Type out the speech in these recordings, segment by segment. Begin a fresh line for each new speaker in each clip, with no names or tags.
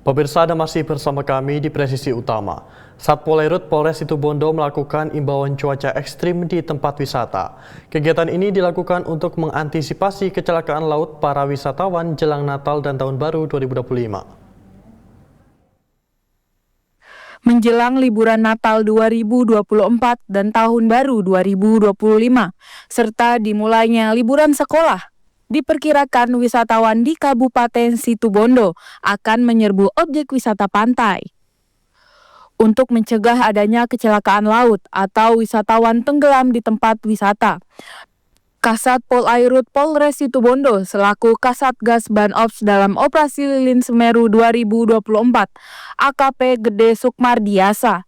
Pemirsa, Anda masih bersama kami di Presisi Utama. Satpol Airut Polres Situbondo melakukan imbauan cuaca ekstrim di tempat wisata. Kegiatan ini dilakukan untuk mengantisipasi kecelakaan laut para wisatawan jelang Natal dan Tahun Baru 2025.
Menjelang liburan Natal 2024 dan Tahun Baru 2025, serta dimulainya liburan sekolah, diperkirakan wisatawan di Kabupaten Situbondo akan menyerbu objek wisata pantai. Untuk mencegah adanya kecelakaan laut atau wisatawan tenggelam di tempat wisata, Kasat Pol Airut Polres Situbondo selaku Kasatgas Banops dalam Operasi Lilin Semeru 2024, AKP Gede Sukmardiasa,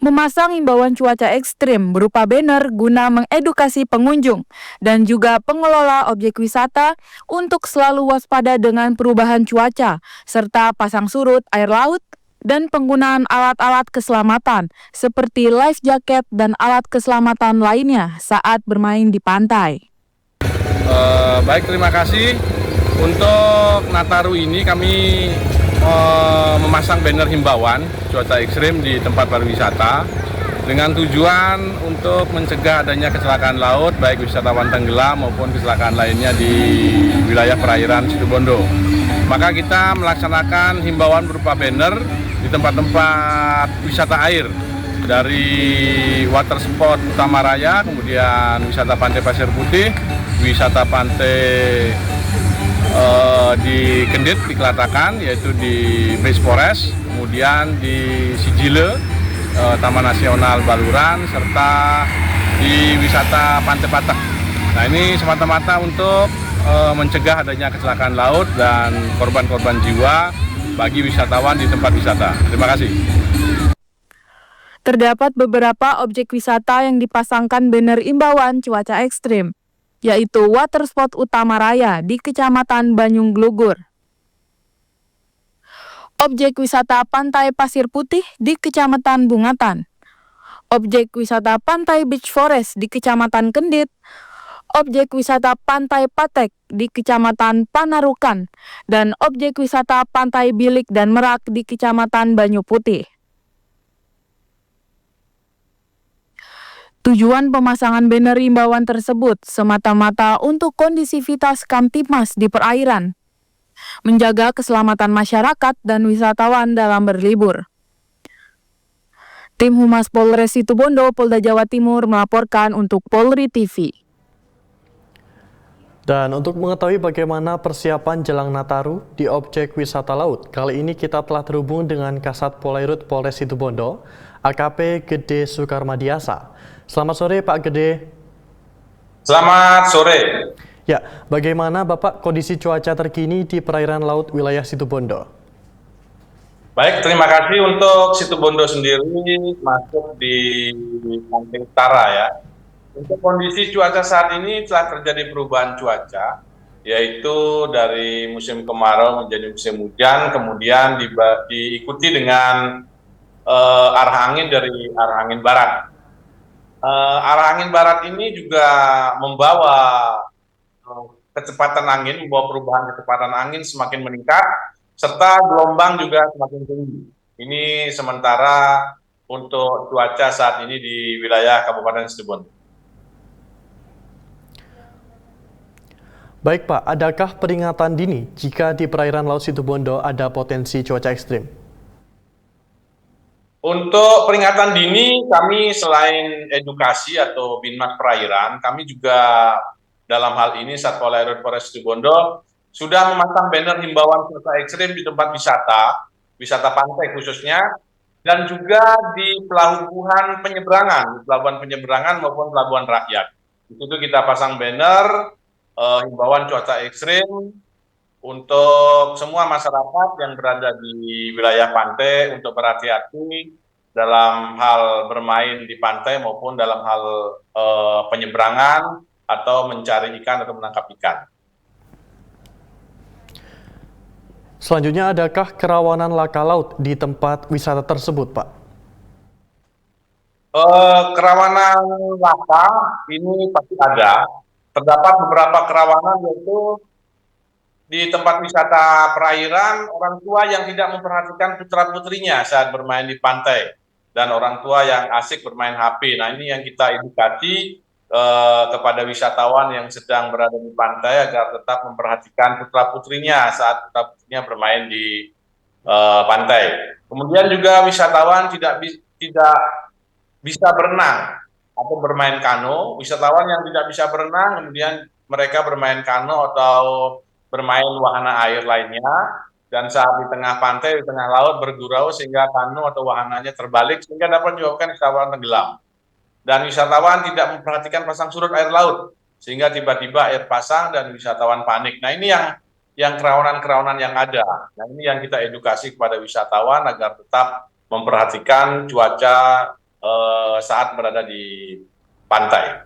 memasang imbauan cuaca ekstrim berupa banner guna mengedukasi pengunjung dan juga pengelola objek wisata untuk selalu waspada dengan perubahan cuaca, serta pasang surut air laut dan penggunaan alat-alat keselamatan seperti life jacket dan alat keselamatan lainnya saat bermain di pantai.
Baik, terima kasih. Untuk Nataru ini kami memasang banner himbauan cuaca ekstrim di tempat pariwisata dengan tujuan untuk mencegah adanya kecelakaan laut baik wisatawan tenggelam maupun kecelakaan lainnya di wilayah perairan Situbondo. Maka kita melaksanakan himbauan berupa banner di tempat-tempat wisata air dari water spot Utama Raya, kemudian wisata pantai Pasir Putih, wisata pantai di Kendit, di Kelatakan, yaitu di Base Forest, kemudian di Sijile, Taman Nasional Baluran, serta di wisata Pantai Patek. Nah, ini semata-mata untuk mencegah adanya kecelakaan laut dan korban-korban jiwa bagi wisatawan di tempat wisata. Terima kasih.
Terdapat beberapa objek wisata yang dipasangkan banner imbauan cuaca ekstrim, yaitu water spot Utama Raya di Kecamatan Banyung Glugur, objek wisata Pantai Pasir Putih di Kecamatan Bungatan, objek wisata Pantai Beach Forest di Kecamatan Kendit, objek wisata Pantai Patek di Kecamatan Panarukan, dan objek wisata Pantai Bilik dan Merak di Kecamatan Banyu Putih. Tujuan pemasangan banner imbauan tersebut semata-mata untuk kondisivitas Kamtibmas di perairan, menjaga keselamatan masyarakat dan wisatawan dalam berlibur. Tim Humas Polres Situbondo, Polda Jawa Timur melaporkan untuk Polri TV.
Dan untuk mengetahui bagaimana persiapan jelang Nataru di objek wisata laut, kali ini kita telah terhubung dengan Kasat Pol Airut Polres Situbondo, AKP Gede Sukarmadiasa. Selamat sore Pak Gede.
Selamat sore.
Ya, bagaimana Bapak kondisi cuaca terkini di perairan laut wilayah Situbondo?
Baik, terima kasih untuk Situbondo sendiri masuk di pantai utara ya. Untuk kondisi cuaca saat ini telah terjadi perubahan cuaca, yaitu dari musim kemarau menjadi musim hujan, kemudian diikuti dengan arah angin dari arah angin barat. Arah angin barat ini juga membawa kecepatan angin, membawa perubahan kecepatan angin semakin meningkat, serta gelombang juga semakin tinggi. Ini sementara untuk cuaca saat ini di wilayah Kabupaten Situbondo.
Baik Pak, adakah peringatan dini jika di perairan laut Situbondo ada potensi cuaca ekstrim?
Untuk peringatan dini, kami selain edukasi atau Binmas Perairan, kami juga dalam hal ini Satpol Airut Polres Situbondo sudah memasang banner himbauan cuaca ekstrim di tempat wisata, wisata pantai khususnya, dan juga di pelabuhan penyeberangan maupun pelabuhan rakyat. Di situ kita pasang banner himbauan cuaca ekstrim untuk semua masyarakat yang berada di wilayah pantai untuk berhati-hati dalam hal bermain di pantai maupun dalam hal penyeberangan atau mencari ikan atau menangkap ikan.
Selanjutnya, adakah kerawanan laka laut di tempat wisata tersebut, Pak?
Kerawanan laka ini pasti ada. Terdapat beberapa kerawanan, yaitu di tempat wisata perairan, orang tua yang tidak memperhatikan putra-putrinya saat bermain di pantai, dan orang tua yang asik bermain HP. Nah, ini yang kita edukasi kepada wisatawan yang sedang berada di pantai agar tetap memperhatikan putra-putrinya saat putra-putrinya bermain di pantai. Kemudian juga wisatawan tidak bisa berenang atau bermain kano. Wisatawan yang tidak bisa berenang, kemudian mereka bermain kano atau bermain wahana air lainnya, dan saat di tengah pantai, di tengah laut bergurau sehingga kano atau wahananya terbalik sehingga dapat menyebabkan wisatawan tenggelam. Dan wisatawan tidak memperhatikan pasang surut air laut sehingga tiba-tiba air pasang dan wisatawan panik. Nah, ini yang kerawanan-kerawanan yang ada. Nah, ini yang kita edukasi kepada wisatawan agar tetap memperhatikan cuaca saat berada di pantai.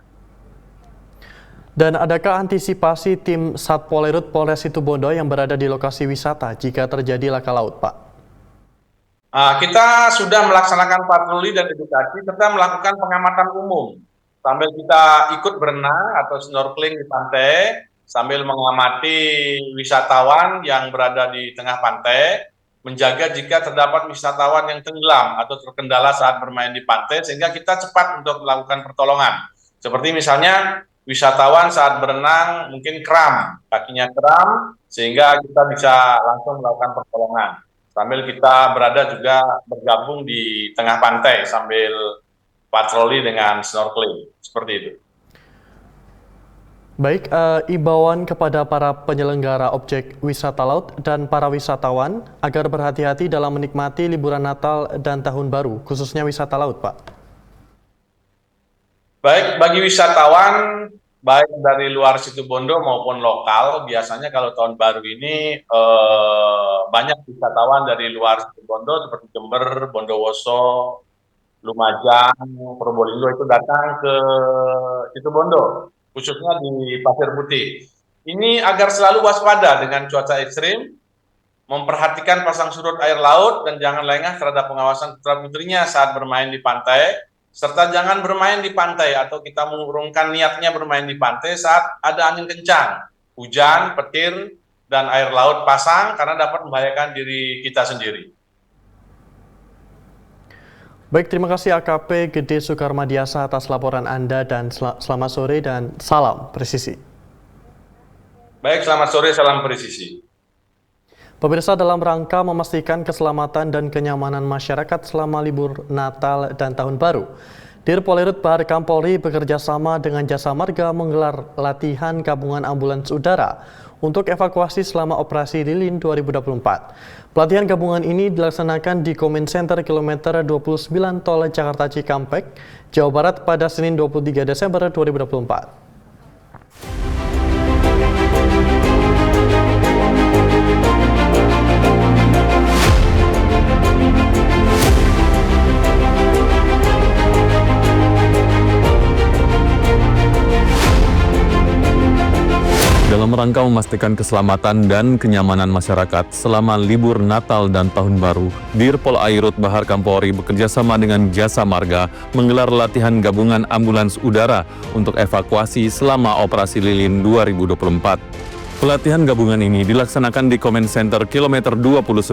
Dan adakah antisipasi tim Satpolerut Polres Situbondo yang berada di lokasi wisata jika terjadi laka laut, Pak?
Kita sudah melaksanakan patroli dan edukasi serta melakukan pengamatan umum. Sambil kita ikut berenang atau snorkeling di pantai, sambil mengamati wisatawan yang berada di tengah pantai, menjaga jika terdapat wisatawan yang tenggelam atau terkendala saat bermain di pantai, sehingga kita cepat untuk melakukan pertolongan. Seperti misalnya wisatawan saat berenang mungkin kram, kakinya kram, sehingga kita bisa langsung melakukan pertolongan. Sambil kita berada juga bergabung di tengah pantai sambil patroli dengan snorkeling, seperti itu.
Baik, imbauan kepada para penyelenggara objek wisata laut dan para wisatawan agar berhati-hati dalam menikmati liburan Natal dan Tahun Baru, khususnya wisata laut, Pak.
Baik, bagi wisatawan, baik dari luar Situbondo maupun lokal, biasanya kalau Tahun Baru ini banyak wisatawan dari luar Situbondo seperti Jember, Bondowoso, Lumajang, Probolinggo itu datang ke Situbondo, khususnya di Pasir Putih. Ini agar selalu waspada dengan cuaca ekstrim, memperhatikan pasang surut air laut, dan jangan lengah terhadap pengawasan putra-putrinya saat bermain di pantai, serta jangan bermain di pantai atau kita mengurungkan niatnya bermain di pantai saat ada angin kencang, hujan, petir, dan air laut pasang karena dapat membahayakan diri kita sendiri.
Baik, terima kasih AKP Gede Soekarmadiasa atas laporan Anda dan selamat sore dan salam presisi.
Baik, selamat sore, salam presisi.
Pemirsa, dalam rangka memastikan keselamatan dan kenyamanan masyarakat selama libur Natal dan Tahun Baru, Dirpolerut Bahar Kampolri bekerjasama dengan Jasa Marga menggelar latihan gabungan ambulans udara untuk evakuasi selama operasi Lilin 2024. Pelatihan gabungan ini dilaksanakan di Command Center kilometer 29 Tol Jakarta Cikampek, Jawa Barat pada Senin 23 Desember 2024.
Dalam rangka memastikan keselamatan dan kenyamanan masyarakat selama libur Natal dan Tahun Baru, Dirpol Airut Bahar Kampolri bekerjasama dengan Jasa Marga menggelar latihan gabungan ambulans udara untuk evakuasi selama operasi Lilin 2024. Pelatihan gabungan ini dilaksanakan di Command Center kilometer 29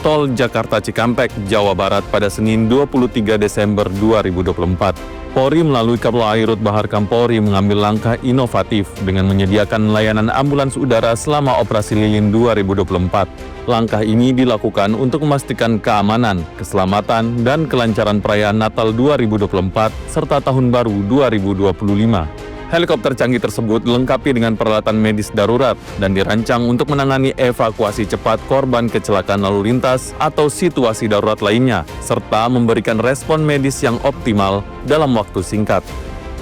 Tol Jakarta Cikampek, Jawa Barat pada Senin 23 Desember 2024. Polri melalui Kapol Airut Bahar Kampolri mengambil langkah inovatif dengan menyediakan layanan ambulans udara selama operasi Lilin 2024. Langkah ini dilakukan untuk memastikan keamanan, keselamatan, dan kelancaran perayaan Natal 2024 serta Tahun Baru 2025. Helikopter canggih tersebut dilengkapi dengan peralatan medis darurat dan dirancang untuk menangani evakuasi cepat korban kecelakaan lalu lintas atau situasi darurat lainnya, serta memberikan respon medis yang optimal dalam waktu singkat.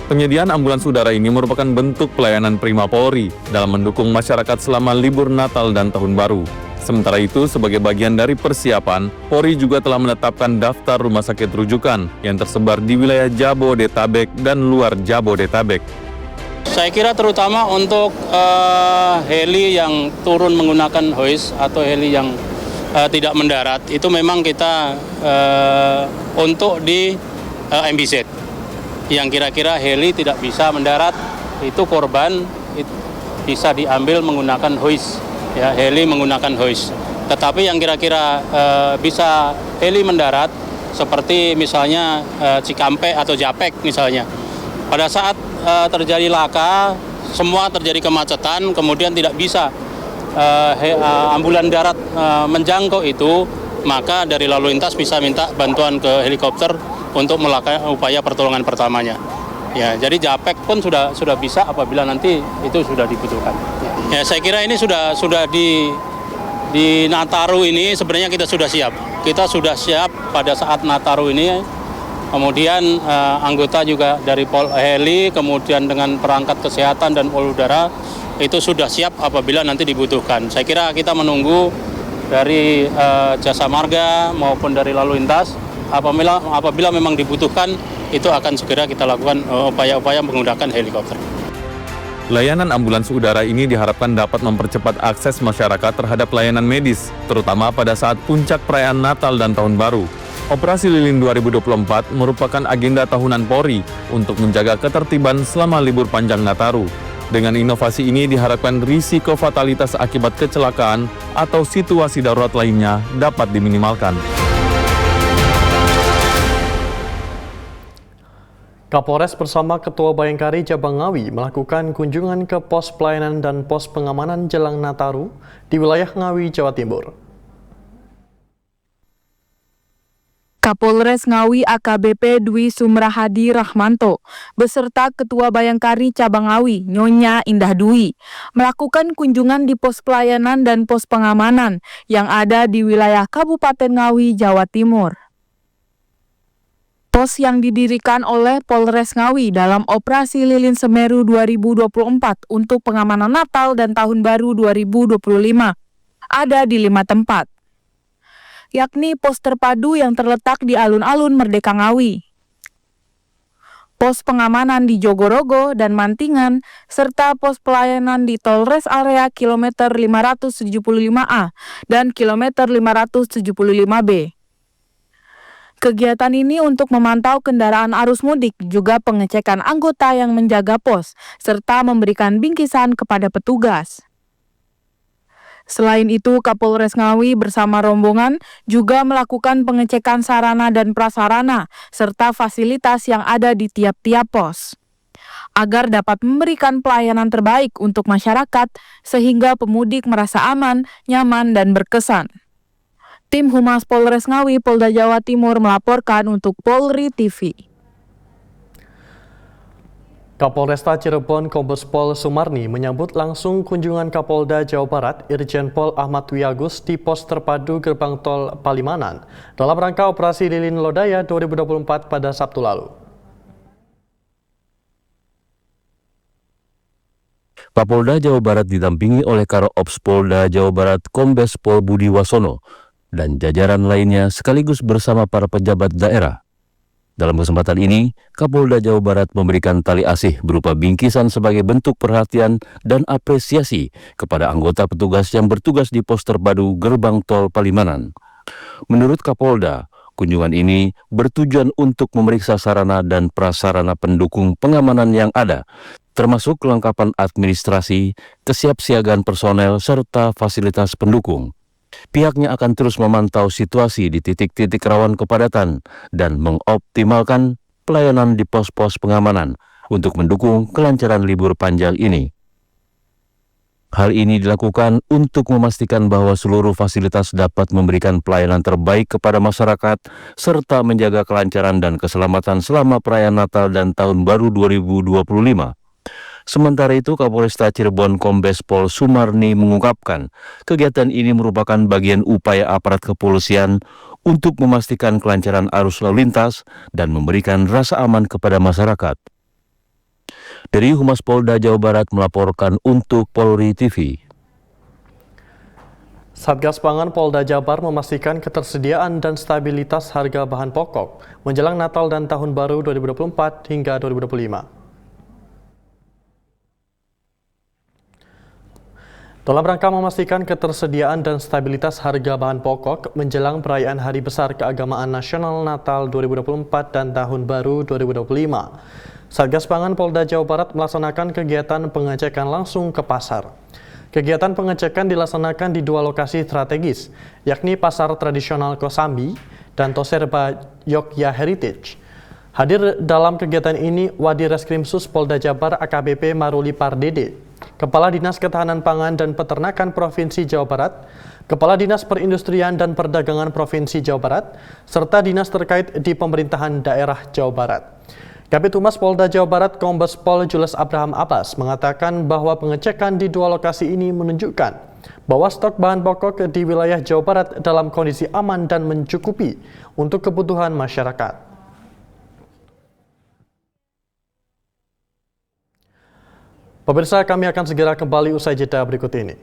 Penyediaan ambulans udara ini merupakan bentuk pelayanan prima Polri dalam mendukung masyarakat selama libur Natal dan Tahun Baru. Sementara itu, sebagai bagian dari persiapan, Polri juga telah menetapkan daftar rumah sakit rujukan yang tersebar di wilayah Jabodetabek dan luar Jabodetabek.
Saya kira terutama untuk heli yang turun menggunakan hoist atau heli yang tidak mendarat, itu memang kita untuk di MBZ. Yang kira-kira heli tidak bisa mendarat, itu korban bisa diambil menggunakan hoist ya heli menggunakan hoist. Tetapi yang kira-kira bisa heli mendarat seperti misalnya Cikampek atau Japek misalnya. Pada saat terjadi laka, semua terjadi kemacetan, kemudian tidak bisa ambulan darat menjangkau itu, maka dari lalu lintas bisa minta bantuan ke helikopter untuk melakukan upaya pertolongan pertamanya. Ya, jadi Japek pun sudah bisa apabila nanti itu sudah dibutuhkan. Ya, saya kira ini sudah di Nataru ini sebenarnya kita sudah siap. Kita sudah siap pada saat Nataru ini. Kemudian anggota juga dari Pol Heli, kemudian dengan perangkat kesehatan dan pol udara itu sudah siap apabila nanti dibutuhkan. Saya kira kita menunggu dari Jasa Marga maupun dari lalu lintas apabila memang dibutuhkan itu akan segera kita lakukan upaya-upaya menggunakan helikopter.
Layanan ambulans udara ini diharapkan dapat mempercepat akses masyarakat terhadap layanan medis, terutama pada saat puncak perayaan Natal dan Tahun Baru. Operasi Lilin 2024 merupakan agenda tahunan Polri untuk menjaga ketertiban selama libur panjang Nataru. Dengan inovasi ini diharapkan risiko fatalitas akibat kecelakaan atau situasi darurat lainnya dapat diminimalkan.
Kapolres bersama Ketua Bayangkari Cabang Ngawi melakukan kunjungan ke pos pelayanan dan pos pengamanan jelang Nataru di wilayah Ngawi, Jawa Timur.
Kapolres Ngawi AKBP Dwi Sumrahadi Rahmanto beserta Ketua Bayangkari Cabang Ngawi Nyonya Indah Dwi melakukan kunjungan di pos pelayanan dan pos pengamanan yang ada di wilayah Kabupaten Ngawi, Jawa Timur. Pos yang didirikan oleh Polres Ngawi dalam Operasi Lilin Semeru 2024 untuk pengamanan Natal dan Tahun Baru 2025 ada di 5 tempat, yakni pos terpadu yang terletak di alun-alun Merdeka Ngawi, pos pengamanan di Jogorogo dan Mantingan, serta pos pelayanan di tol rest area kilometer 575A dan kilometer 575B. Kegiatan ini untuk memantau kendaraan arus mudik, juga pengecekan anggota yang menjaga pos, serta memberikan bingkisan kepada petugas. Selain itu, Kapolres Ngawi bersama rombongan juga melakukan pengecekan sarana dan prasarana, serta fasilitas yang ada di tiap-tiap pos, agar dapat memberikan pelayanan terbaik untuk masyarakat, sehingga pemudik merasa aman, nyaman, dan berkesan. Tim Humas Polres Ngawi, Polda Jawa Timur melaporkan untuk Polri TV.
Kapolresta Cirebon Kombes Pol Sumarni menyambut langsung kunjungan Kapolda Jawa Barat Irjen Pol Ahmad Wiyagus di pos terpadu gerbang tol Palimanan dalam rangka Operasi Lilin Lodaya 2024 pada Sabtu lalu.
Kapolda Jawa Barat didampingi oleh Karo Ops Polda Jawa Barat Kombes Pol Budi Wasono dan jajaran lainnya sekaligus bersama para pejabat daerah. Dalam kesempatan ini, Kapolda Jawa Barat memberikan tali asih berupa bingkisan sebagai bentuk perhatian dan apresiasi kepada anggota petugas yang bertugas di pos terpadu gerbang tol Palimanan. Menurut Kapolda, kunjungan ini bertujuan untuk memeriksa sarana dan prasarana pendukung pengamanan yang ada, termasuk kelengkapan administrasi, kesiapsiagaan personel, serta fasilitas pendukung. Pihaknya akan terus memantau situasi di titik-titik rawan kepadatan dan mengoptimalkan pelayanan di pos-pos pengamanan untuk mendukung kelancaran libur panjang ini. Hal ini dilakukan untuk memastikan bahwa seluruh fasilitas dapat memberikan pelayanan terbaik kepada masyarakat serta menjaga kelancaran dan keselamatan selama perayaan Natal dan Tahun Baru 2025. Sementara itu, Kapolresta Cirebon Kombes Pol Sumarni mengungkapkan kegiatan ini merupakan bagian upaya aparat kepolisian untuk memastikan kelancaran arus lalu lintas dan memberikan rasa aman kepada masyarakat. Dari Humas Polda Jawa Barat melaporkan untuk Polri TV.
Satgas Pangan Polda Jabar memastikan ketersediaan dan stabilitas harga bahan pokok menjelang Natal dan Tahun Baru 2024 hingga 2025. Dalam rangka memastikan ketersediaan dan stabilitas harga bahan pokok menjelang perayaan Hari Besar Keagamaan Nasional Natal 2024 dan Tahun Baru 2025, Satgas Pangan Polda Jawa Barat melaksanakan kegiatan pengecekan langsung ke pasar. Kegiatan pengecekan dilaksanakan di dua lokasi strategis, yakni Pasar Tradisional Kosambi dan Toserba Yogya Heritage. Hadir dalam kegiatan ini Wadireskrimsus Polda Jabar AKBP Maruli Pardede, Kepala Dinas Ketahanan Pangan dan Peternakan Provinsi Jawa Barat, Kepala Dinas Perindustrian dan Perdagangan Provinsi Jawa Barat, serta dinas terkait di pemerintahan daerah Jawa Barat. Kabid Humas Polda Jawa Barat Kombes Pol Jules Abraham Abbas mengatakan bahwa pengecekan di dua lokasi ini menunjukkan bahwa stok bahan pokok di wilayah Jawa Barat dalam kondisi aman dan mencukupi untuk kebutuhan masyarakat. Pemirsa, kami akan segera kembali usai jeda berikut ini.